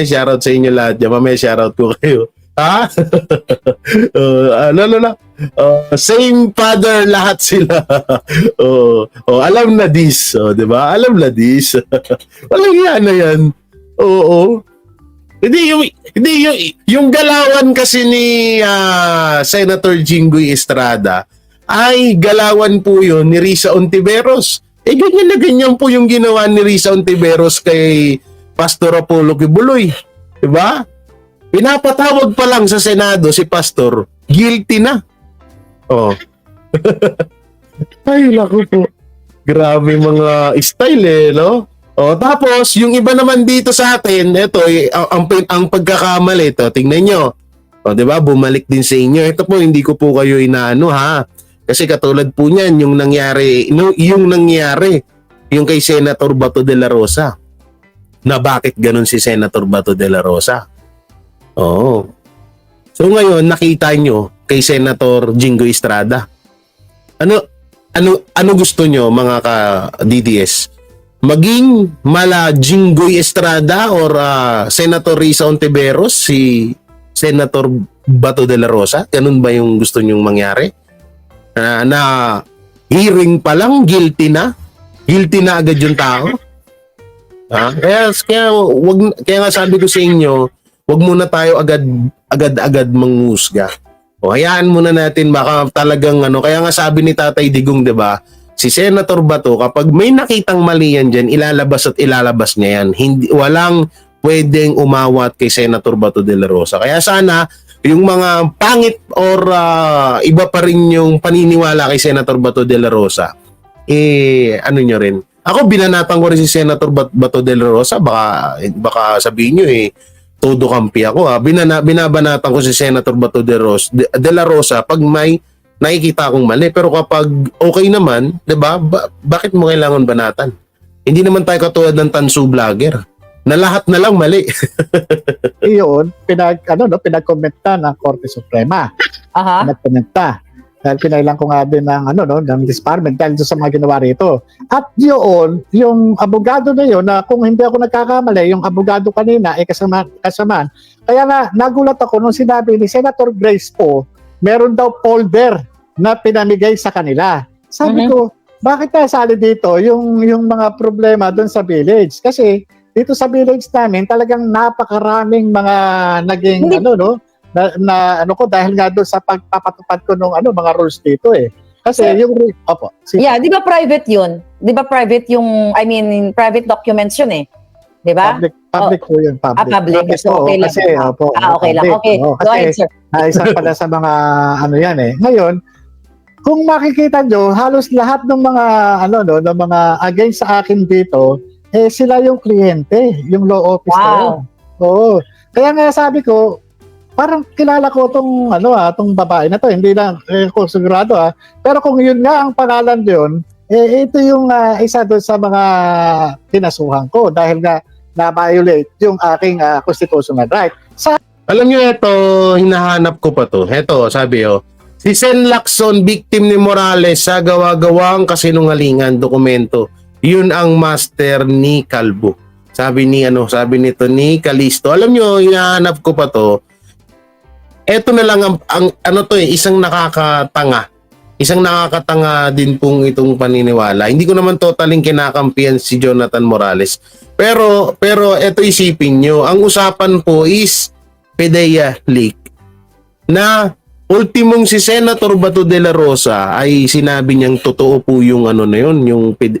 shoutout sa inyo lahat. Mamaya shoutout ko kayo. Ha? Same father lahat sila. Alam na this. Di ba? Alam na this. Walang yan na yan. Oo. Hindi yung galawan kasi ni Senator Jinggoy Estrada ay galawan po yun ni Risa Ontiveros. Ganyan na ganyan po yung ginawa ni Risa Ontiveros kay Pastor Apollo Kibuloy. Diba? Pinapatawag pa lang sa Senado si Pastor, guilty na. Ay, naku po. Grabe mga style no? Tapos, yung iba naman dito sa atin, ito, ang pagkakamali ito, tingnan nyo. Diba? Bumalik din sa inyo. Ito po, hindi ko po kayo inaano, ha? Kasi katulad po niyan, yung nangyari, yung kay Senator Bato de la Rosa. Na bakit ganun si Senator Bato de la Rosa? So ngayon, nakita nyo kay Senator Jinggoy Estrada. Ano gusto nyo, mga ka-DDS? Maging mala Jinggoy Estrada or Senator Risa Ontiveros, si Senator Bato de la Rosa? Ganun ba yung gusto nyong mangyari? Na hearing pa lang, guilty na agad yung tao. Kaya nga sabi ko sa inyo, wag muna tayo agad manghusga. Hayaan muna natin, baka talagang kaya nga sabi ni Tatay Digong, 'di ba? si Senator Bato, kapag may nakitang mali yan dyan, ilalabas at ilalabas niya yan. Walang pwedeng umawat kay Senator Bato de la Rosa. Kaya sana, yung mga pangit or iba pa rin yung paniniwala kay Senator Bato de la Rosa, ano nyo rin. Ako, binanatan ko rin si Senator Bato de la Rosa. Baka sabihin nyo todo kampi ako. Binabanatan ko si Senator Bato de la Rosa pag may nakikita akong mali. Pero kapag okay naman, 'di ba? Bakit mo kailangan banatan? Hindi naman tayo katulad ng tansu vlogger na lahat na lang mali. Iyon, pinag-komenta ng Korte Suprema. Aha. Pinag-komenta. Dahil pinailan ko nga din ng disbarment dahil doon sa mga ginawa rito. At yun, yung abogado na yun, na kung hindi ako nagkakamali, yung abogado kanina, kasamaan. Kaya nga, nagulat ako nung sinabi ni Senator Grace po, meron daw folder na pinamigay sa kanila. Sabi ko, bakit nasali dito yung mga problema doon sa village? Kasi dito sa village namin, talagang napakaraming mga naging dahil nga doon sa pagpapatupad ko ng mga rules dito eh. Kasi Yeah, di ba private yun? Di ba private private documents yun eh. Di ba? Public po yun, public. Public. So, okay lang. Okay lang. Okay. Go ahead, sir. Isa pala sa mga yan eh. Ngayon, kung makikita nyo, halos lahat ng mga ng mga against sa akin dito, sila yung kliyente, yung law office na yun. Oo. Kaya nga sabi ko, parang kilala ko tong babae na to, hindi lang ko sigurado pero kung yun nga ang pangalan doon, ito yung isa doon sa mga kinasuhan ko dahil nga na-violate yung aking constitutional right. Alam niyo ito, hinahanap ko pa to. Ito, sabi si Sen Lacson, victim ni Morales sa gawa-gawang kasinungalingan dokumento. Yun ang master ni Calvo. Sabi nito ni Calisto. Alam niyo, hinahanap ko pa to. Ito na lang isang nakakatanga. Isang nakakatanga din pong itong paniniwala. Hindi ko naman totaling kinakampihan si Jonathan Morales. Pero ito isipin nyo. Ang usapan po is PDEA leak. Na ultimong si Senator Bato de la Rosa ay sinabi niyang totoo po yung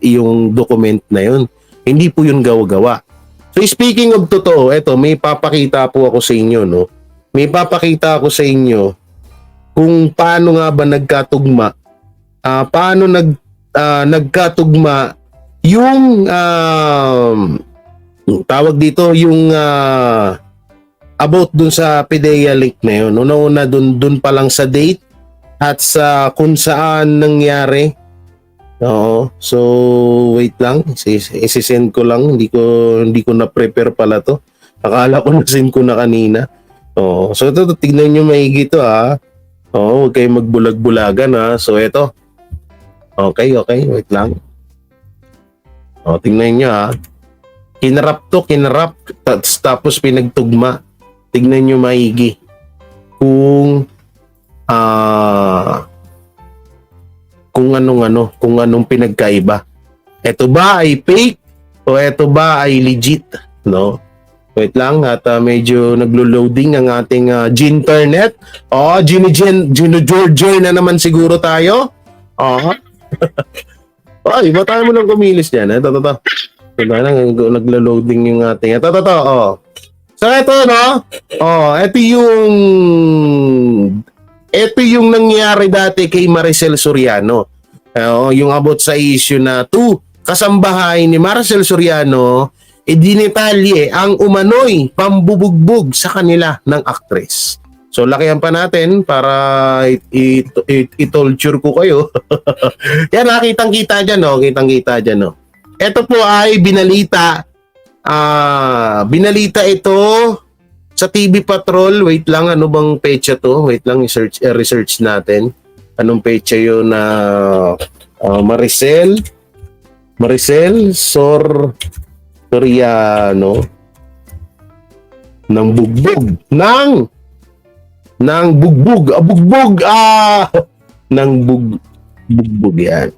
yung document na yun. Hindi po yun gawa-gawa. So speaking of totoo, may papakita po ako sa inyo, no? May papakita ako sa inyo kung paano nga ba nagkatugma. Nagkatugma yung tawag dito yung about dun sa PDEA leak na yun. Una-una dun pa lang sa date at sa kung saan nangyari. Oo. So wait lang, isi-send ko lang. Hindi ko na prepare pala to. Akala ko na-send ko na kanina. Oh, so ito tignan niyo maigi to huwag kayong magbulag-bulagan So ito. Okay, wait lang. Tingnan niyo Kinarap tapos pinagtugma. Tignan niyo maigi kung anong pinagkaiba. Ito ba ay fake o ito ba ay legit, no? Wait lang at medyo naglo-loading ang ating Ginternet. Gino-George na naman siguro tayo. Iba tayo mo lang kumilis dyan. Ito. Naglo-loading yung ating. Ito. So ito, no? Ito yung nangyari dati kay Maricel Soriano. Yung about sa issue na kasambahay ni Maricel Soriano dinetalye ang umano'y pambubugbog sa kanila ng actress. So, lakihan pa natin para i-torture ko kayo. Yan, kitang-kita dyan, no? Kitang-kita dyan, no? Ito po ay binalita. Binalita ito sa TV Patrol. Wait lang, ano bang petsa to? Wait lang, research natin. Anong petsa yun na Maricel Soriano ng bugbog ng bugbog bugbog yan.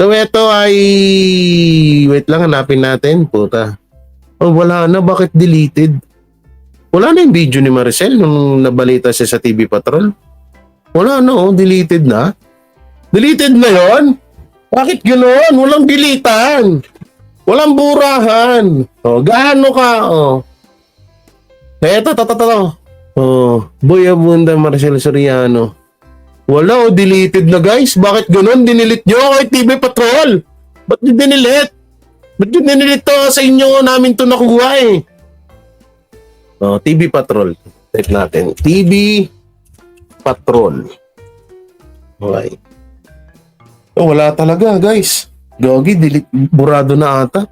So ito ay wait lang, hanapin natin. Puta. Wala na, bakit deleted? Wala na yung video ni Maricel nung nabalita siya sa TV Patrol. Wala na, deleted na. Deleted na yon. Bakit gano'n? Walang bilitan. Walang burahan. Gaano ka? Eto. Boy Abunda, Marcel Soriano. Wala, deleted na guys. Bakit gano'n? Dinilit nyo kay TV Patrol. Ba't nyo dinilit? Ba't nyo dinilit to? Sa inyo namin to nakuha eh. TV Patrol. Type natin. TV Patrol. Okay. Wala talaga guys. Gogi, delete. Burado na ata.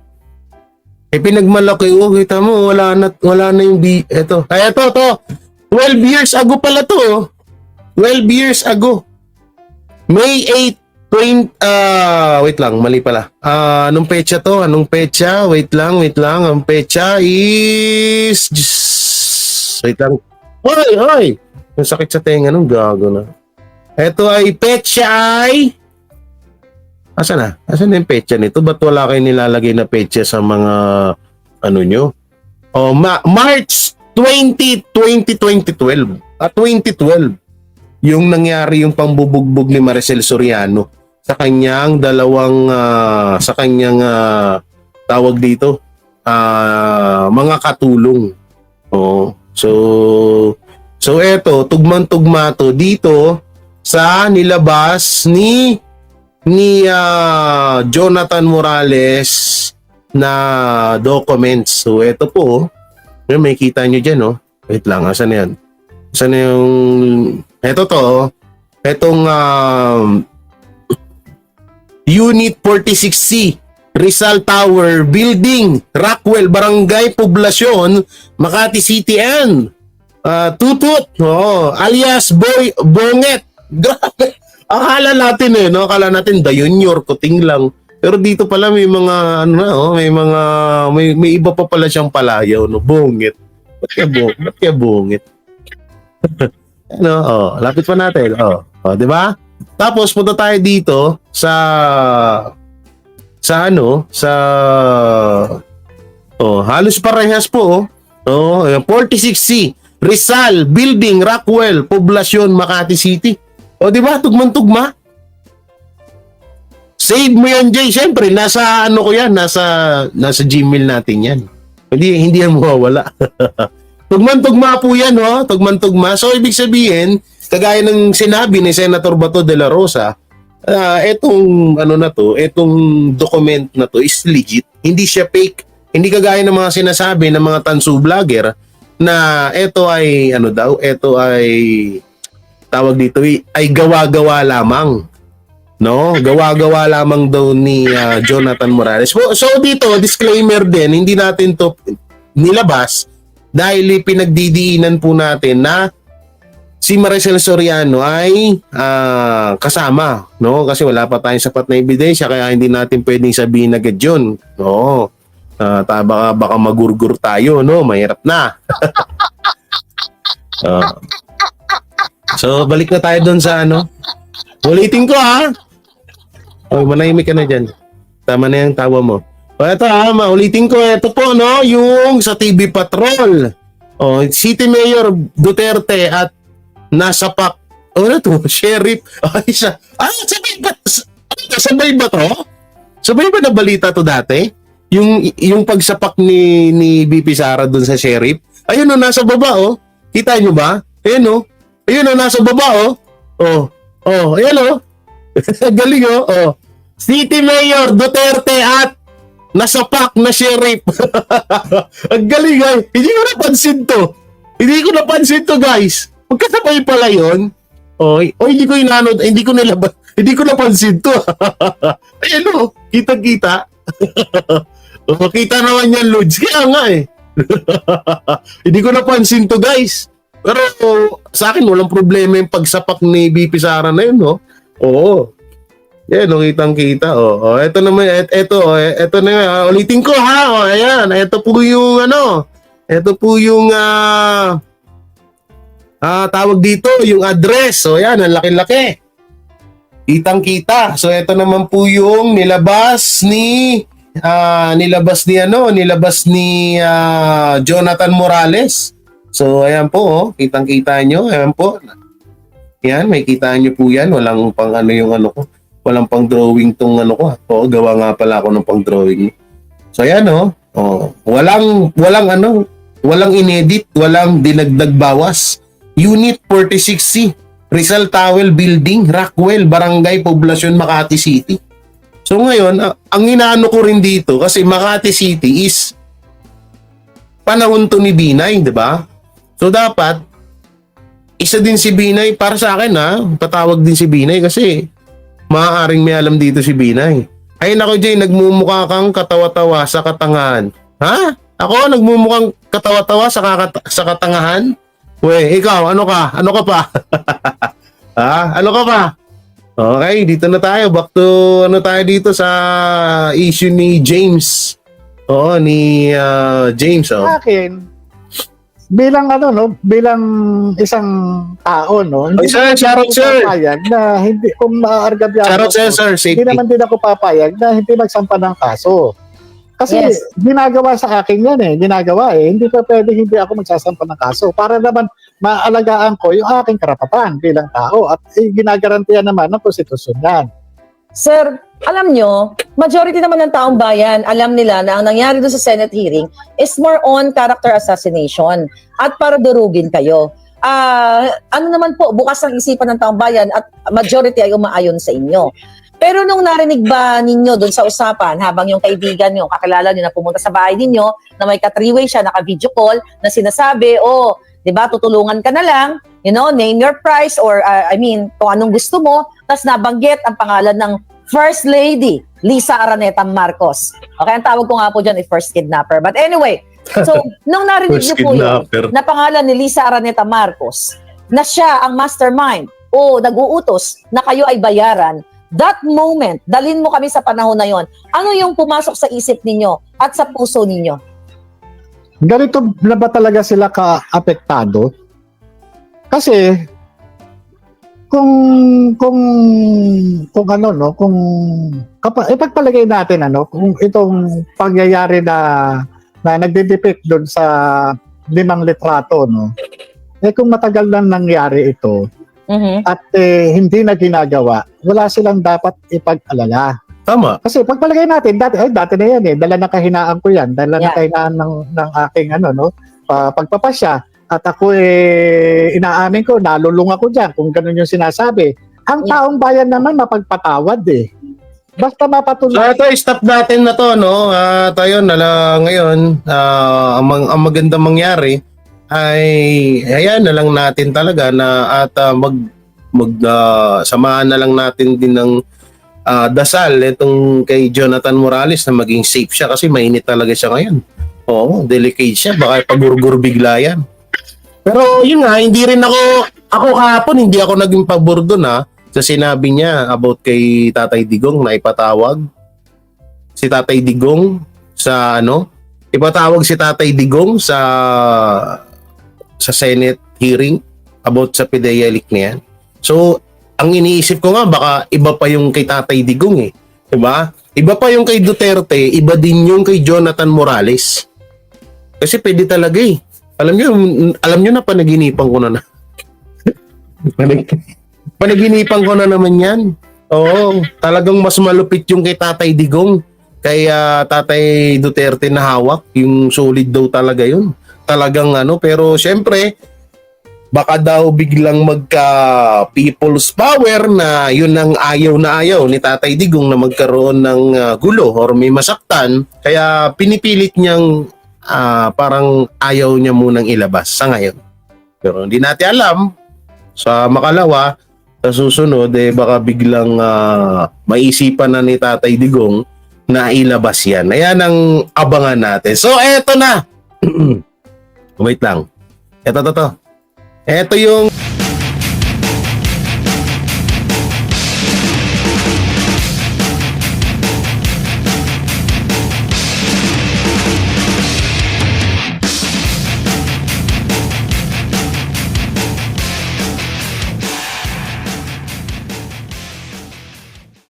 Pinagmalaki. Kita mo, wala na yung eto. Ay, eto. 12 years ago pala to. 12 years ago. May 8, wait lang, mali pala. Anong petsa to? Anong petsa? Wait lang. Ang petsa is... Wait lang. Hoy! Yung sakit sa tenga nung gago na. Ito ay petsa ay... Asan na? Asan na yung petsa nito? Ba't wala kayo nilalagay na petsa sa mga... Ano nyo? March 20, 2012. 2012. Yung nangyari yung pambubugbog ni Maricel Soriano sa kanyang tawag dito, mga katulong. So eto, tugmang-tugma to dito sa nilabas ni Jonathan Morales na documents. So eto po, may kita nyo dyan, wait lang, asan na yan? Asan na yung... Ito to, itong Unit 46C, Rizal Tower Building, Rockwell, Barangay Poblasyon, Makati City N. Tutut, alias Bonget. Grabe. Akala natin akala natin Junior, kuting lang. Pero dito pala may mga may iba pa pala siyang palayaw, Bonget. Ba't kaya Bonget? Lapit pa natin. Di ba? Tapos punta tayo dito sa halos parehas po. 46C, Rizal Building, Rockwell, Poblasyon, Makati City. Di ba? Tugmang-tugma. Save mo yan, Jay. Siyempre, nasa nasa Gmail natin yan. Hindi yan mawawala. Tugman-tugma po yan, Tugman-tugma. So, ibig sabihin, kagaya ng sinabi ni Senator Bato de la Rosa, etong document na to is legit. Hindi siya fake. Hindi kagaya ng mga sinasabi ng mga tansu vlogger na ito ay, tawag dito, ay gawa-gawa lamang. Gawa-gawa lamang daw ni Jonathan Morales. So, dito, disclaimer din, hindi natin to nilabas dahil pinagdidiinan po natin na si Maricel Soriano ay kasama, kasi wala pa tayong sapat na ebidensya kaya hindi natin pwedeng sabihin agad yun. Baka magurgur tayo, mahirap na. So balik na tayo doon sa ulitin ko manahimik ka na dyan. Tama na yung tawa mo. Ito maulitin ko, ito po yung sa TV Patrol. City Mayor Duterte at nasapak. Sheriff. Sabay ba to? Sabay ba na balita to dati? Yung pagsapak ni BP Sara dun sa sheriff. Ayun nasa baba Kita nyo ba? Ayun Ayun nasa baba ayan Galing City Mayor Duterte at nasapak na sheriff. Ang galing Hindi ko napansin to guys. Magkasabay pala yun. Hindi ko inanod. Hindi ko napansin to. Ayan kita-kita. Kita naman yan, Lods. Kaya nga Hindi ko napansin to guys. Pero sa akin walang problema yung pagsapak ni BP Sara na yun Yan, kitang-kita. Ito naman, ito na, ulitin ko ayan, ito po yung tawag dito, yung address. Yan, ang laki-laki. Kitang-kita. So, ito naman po yung nilabas ni Jonathan Morales. So, ayan po, kitang-kita nyo. Ayan po. Yan, may kita nyo po yan. Walang pang yung ko. walang pang drawing tong ano ko. Oo, gawa nga pala ako ng pang drawing. So ayan walang inedit, walang dinagdag bawas. Unit 46C, Rizal Towel Building, Rockwell, Barangay Poblacion, Makati City. So ngayon, ang inaano ko rin dito kasi Makati City is panahon to ni Binay, di ba? So dapat isa din si Binay para sa akin patawag din si Binay kasi maaaring may alam dito si Binay. Ay nako Jay, nagmumukha kang katawa-tawa sa katangahan. Ha? Ako nagmumukhang katawa-tawa sa katangahan? We, ikaw, ano ka? Ano ka pa? Ha? Ano ka pa? Okay, dito na tayo. Back to tayo dito sa issue ni James. Oo, ni James. Sa akin, bilang bilang isang tao, hindi Sir, naman shoutout, ako sir. papayag na hindi, kung maaargabyado Shoutout ako, sir, hindi safety. naman din ako papayag na hindi magsampa ng kaso. Kasi Yes. ginagawa sa akin yan ginagawa Hindi pa pwede hindi ako magsasampa ng kaso para naman maalagaan ko yung aking karapatan bilang tao at ginagarantiyan naman ng konstitusyon yan. Sir, alam nyo, majority naman ng taong bayan, alam nila na ang nangyari doon sa Senate hearing is more on character assassination at para durugin kayo. Ano naman po, bukas ang isipan ng taong bayan at majority ay umaayon sa inyo. Pero nung narinig ba ninyo doon sa usapan, habang yung kaibigan nyo, kakilala nyo na pumunta sa bahay ninyo, na may ka-three-way siya, naka-video call, na sinasabi, di ba, tutulungan ka na lang, name your price or, kung anong gusto mo, tapos nabanggit ang pangalan ng First Lady, Lisa Araneta Marcos. Okay, ang tawag ko nga po dyan ay First Kidnapper. But anyway, so, nung narinig First niyo po yun, kidnapper. na pangalan ni Lisa Araneta Marcos, na siya ang mastermind o nag-uutos na kayo ay bayaran, that moment, dalhin mo kami sa panahon na yon. Ano yung pumasok sa isip ninyo at sa puso ninyo? Ganito na ba talaga sila ka-apektado? Kasi kung ipagpalagay natin kung itong pangyayari na nagde-depict doon sa 5 litrato kung matagal lang nangyari ito at hindi na ginagawa, wala silang dapat ipag-alala. Tama. Kasi pagpalagay natin, dati na yan dala na kahinaan ko yan, dala na kahinaan ng aking pagpapasya. At ako inaamin ko, nalulung ako dyan kung ganun yung sinasabi. Ang taong bayan naman mapagpatawad Basta So mapatuloy. ito, stop natin na to, tayo ngayon, ang maganda mangyari ay ayan na lang natin talaga na at samahan na lang natin din ng dasal itong kay Jonathan Morales na maging safe siya kasi mainit talaga siya ngayon. Oo, delicate siya, baka pagurgur bigla yan. Pero yun nga, hindi rin ako kahapon hindi ako naging pabor doon sa sinabi niya about kay Tatay Digong na ipatawag si Tatay Digong sa ipatawag si Tatay Digong sa Senate hearing about sa PDEA leak na yan. So, ang iniisip ko nga baka iba pa yung kay Tatay Digong diba? Iba pa yung kay Duterte, iba din yung kay Jonathan Morales. Kasi pwede talaga Alam nyo na panaginipan ko na Panaginipan ko na naman yan. Oo, talagang mas malupit yung kay Tatay Digong. Kay Tatay Duterte na hawak. Yung solid daw talaga yun. Talagang pero syempre, baka daw biglang magka people's power na yun ang ayaw na ayaw ni Tatay Digong na magkaroon ng gulo or may masaktan. Kaya pinipilit niyang parang ayaw niya munang ilabas sa ngayon. Pero hindi natin alam sa makalawa, sa susunod baka biglang maisipan na ni Tatay Digong na ilabas yan. Ayan ang abangan natin. So eto na. Wait lang. Eto yung